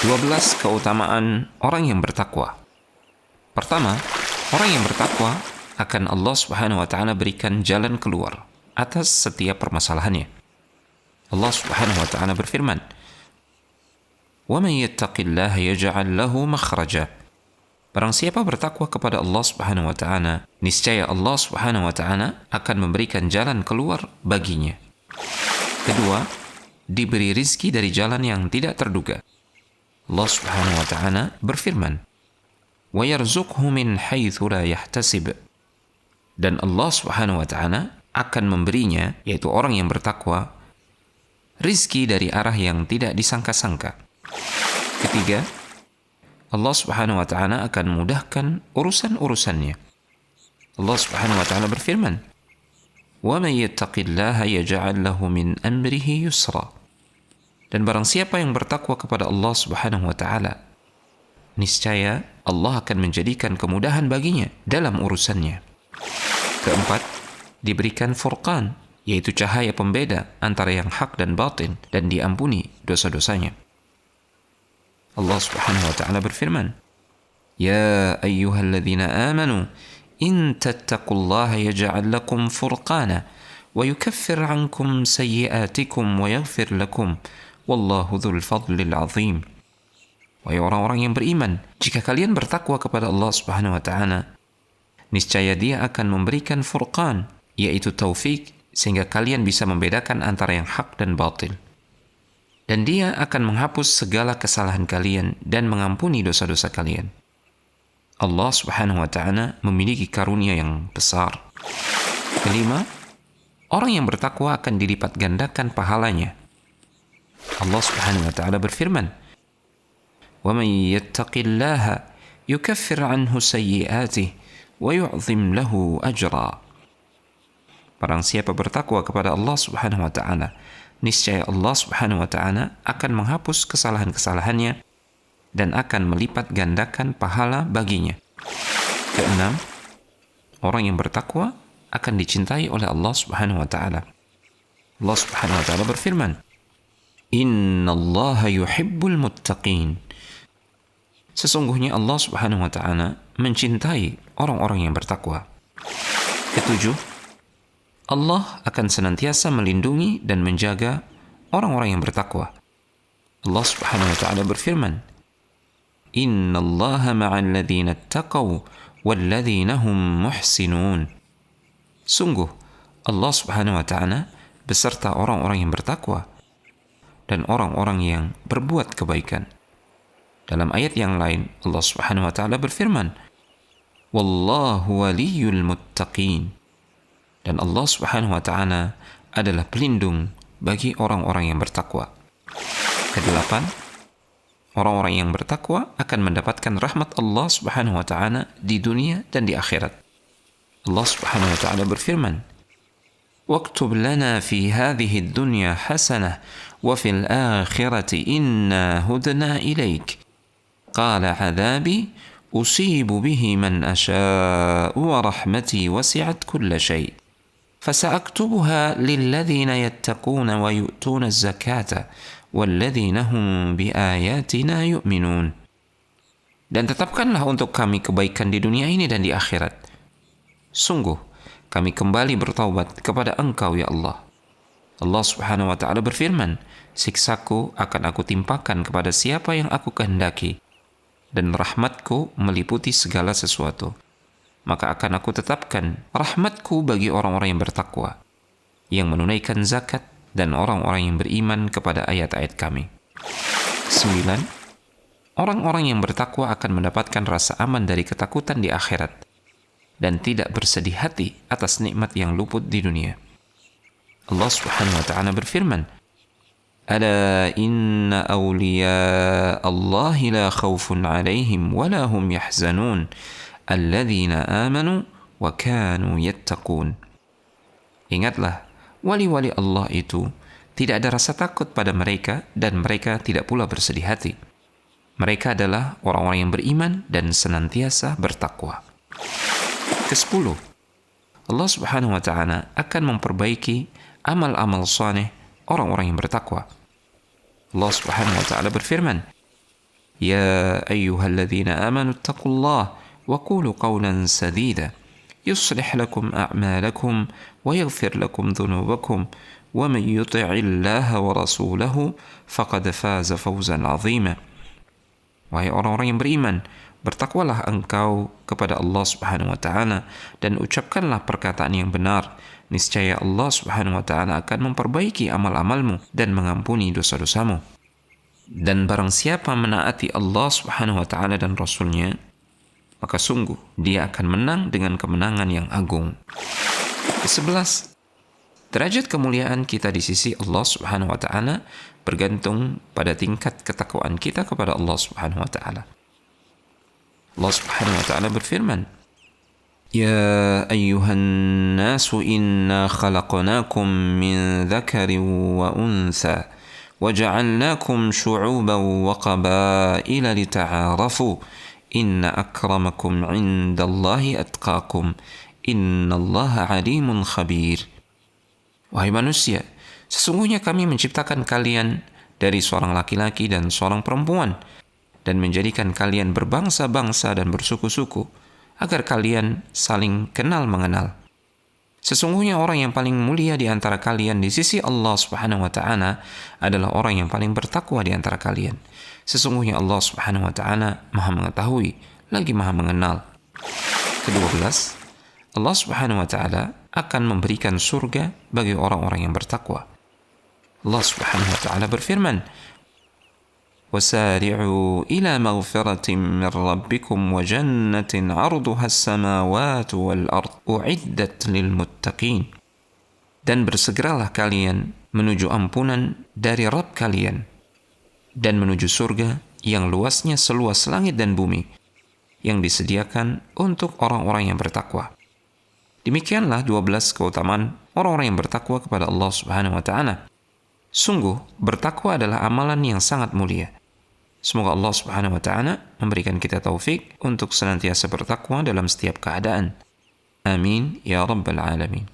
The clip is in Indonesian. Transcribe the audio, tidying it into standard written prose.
12 keutamaan orang yang bertakwa. Pertama, orang yang bertakwa akan Allah Subhanahu wa taala berikan jalan keluar atas setiap permasalahannya. Allah Subhanahu wa taala berfirman, "Wa may yattaqillaha yaj'al lahu makhraja." Barang siapa bertakwa kepada Allah Subhanahu wa taala, niscaya Allah Subhanahu wa taala akan memberikan jalan keluar baginya. Kedua, diberi rizki dari jalan yang tidak terduga. Allah Subhanahu wa taala berfirman, "Wa yarzuqhu min haitsu la yahtasib." Dan Allah Subhanahu wa taala akan memberinya, yaitu orang yang bertakwa, rizki dari arah yang tidak disangka-sangka. Ketiga, Allah Subhanahu wa taala akan mudahkan urusan-urusannya. Allah Subhanahu wa taala berfirman, "Wa may yattaqillaha yaj'al lahu min amrihi yusra." Dan barang siapa yang bertakwa kepada Allah Subhanahu wa taala, niscaya Allah akan menjadikan kemudahan baginya dalam urusannya. Keempat, diberikan furqan, yaitu cahaya pembeda antara yang hak dan batin, dan diampuni dosa-dosanya. Allah Subhanahu wa taala berfirman, "Ya ayyuhalladzina amanu in tattaqullaha yaj'al lakum furqana wa yukaffir 'ankum sayyi'atikum wa yaghfir lakum wallahu dzul fadlil 'azim." Wahai orang-orang yang beriman, jika kalian bertakwa kepada Allah Subhanahu wa taala, niscaya Dia akan memberikan furqan, yaitu taufik, sehingga kalian bisa membedakan antara yang hak dan batil. Dan Dia akan menghapus segala kesalahan kalian dan mengampuni dosa-dosa kalian. Allah Subhanahu wa taala memiliki karunia yang besar. Kelima, orang yang bertakwa akan dilipat gandakan pahalanya. Allah Subhanahu wa taala berfirman, "Wa may yattaqillaha yukaffir 'anhu sayyi'atihi wa yu'zim lahu ajra." Barang siapa bertakwa kepada Allah Subhanahu wa taala, niscaya Allah Subhanahu wa taala akan menghapus kesalahan-kesalahannya dan akan melipat gandakan pahala baginya. Keenam, orang yang bertakwa akan dicintai oleh Allah Subhanahu wa taala. Allah Subhanahu wa taala berfirman, "Innallaha yuhibbul muttaqin." Sesungguhnya Allah Subhanahu wa taala mencintai orang-orang yang bertakwa. Ketujuh, Allah akan senantiasa melindungi dan menjaga orang-orang yang bertakwa. Allah Subhanahu wa taala berfirman, "Innallaha ma'al ladzina ittaqaw wal ladzina hum muhsinun." Sungguh Allah Subhanahu wa taala beserta orang-orang yang bertakwa dan orang-orang yang berbuat kebaikan. Dalam ayat yang lain, Allah Subhanahu wa taala berfirman, "Wallahu waliyyul muttaqin." Dan Allah Subhanahu wa taala adalah pelindung bagi orang-orang yang bertakwa. Kedelapan, orang-orang yang bertakwa akan mendapatkan rahmat Allah Subhanahu wa taala di dunia dan di akhirat. Allah Subhanahu wa taala berfirman, "Waktub lana fi hadhihi ad-dunya hasanah wa fil akhirati inna hudna ilaik. Qala 'adzabi usibu bihi man asha'u wa rahmati wasi'at kulla syai'. فسأكتبها للذين يتقون ويؤتون الزكاة والذين هم بآياتنا يؤمنون." Dan tetapkanlah untuk kami kebaikan di dunia ini dan di akhirat. Sungguh, kami kembali bertaubat kepada Engkau, ya Allah. Allah Subhanahu wa taala berfirman, "Siksaku akan aku timpakan kepada siapa yang aku kehendaki, dan rahmatku meliputi segala sesuatu. Maka akan aku tetapkan rahmatku bagi orang-orang yang bertakwa, yang menunaikan zakat, dan orang-orang yang beriman kepada ayat-ayat kami." 9. Orang-orang yang bertakwa akan mendapatkan rasa aman dari ketakutan di akhirat dan tidak bersedih hati atas nikmat yang luput di dunia. Allah Subhanahu wa taala berfirman, "Ala inna awliya Allahi la khawfun 'alaihim wa la hum yahzanun. Alladzina amanu wa kanu yattaqun." Ingatlah, wali-wali Allah itu tidak ada rasa takut pada mereka dan mereka tidak pula bersedih hati. Mereka adalah orang-orang yang beriman dan senantiasa bertakwa. Ke-10, Allah Subhanahu wa taala akan memperbaiki amal-amal saleh orang-orang yang bertakwa. Allah Subhanahu wa taala berfirman, يا أيها الذين آمنوا اتقوا الله وقولوا قولا سديدا يصلح لكم أعمالكم ويغفر لكم ذنوبكم ومن يطع الله ورسوله فقد فاز فوزا عظيما. Wahai orang-orang yang beriman, bertakwalah engkau kepada Allah Subhanahu wa taala dan ucapkanlah perkataan yang benar. Niscaya Allah Subhanahu wa taala akan memperbaiki amal-amalmu dan mengampuni dosa-dosamu. Dan barang siapa menaati Allah Subhanahu wa taala dan Rasul-Nya, maka sungguh dia akan menang dengan kemenangan yang agung. Ke-11, derajat kemuliaan kita di sisi Allah Subhanahu wa taala bergantung pada tingkat ketakwaan kita kepada Allah Subhanahu wa taala. Allah Subhanahu wa taala berfirman, "Ya ayyuhan nasu inna khalaqnakum min dzakarin wa untha wa ja'alnakum syu'uban wa qabaila lita'arafu inna akramakum 'indallahi atqakum innallaha 'alimun khabir." Wahai manusia, sesungguhnya kami menciptakan kalian dari seorang laki-laki dan seorang perempuan dan menjadikan kalian berbangsa-bangsa dan bersuku-suku agar kalian saling kenal mengenal. Sesungguhnya orang yang paling mulia di antara kalian di sisi Allah Subhanahu wa taala adalah orang yang paling bertakwa di antara kalian. Sesungguhnya Allah Subhanahu wa taala Maha mengetahui lagi Maha mengenal. Ke-12, Allah Subhanahu wa taala akan memberikan surga bagi orang-orang yang bertakwa. Allah Subhanahu wa taala berfirman, وَسَارِعُوا إِلَى مَغْفِرَةٍ مِّن رَّبِّكُمْ وَجَنَّةٍ عَرْضُهَا السَّمَاوَاتُ وَالْأَرْضُ أُعِدَّتْ لِلْمُتَّقِينَ. Dan bersegeralah kalian menuju ampunan dari Rabb kalian dan menuju surga yang luasnya seluas langit dan bumi yang disediakan untuk orang-orang yang bertakwa. Demikianlah 12 keutamaan orang-orang yang bertakwa kepada Allah Subhanahu wa taala. Sungguh, bertakwa adalah amalan yang sangat mulia. Semoga Allah Subhanahu wa taala memberikan kita taufik untuk senantiasa bertakwa dalam setiap keadaan. Amin ya rabbal alamin.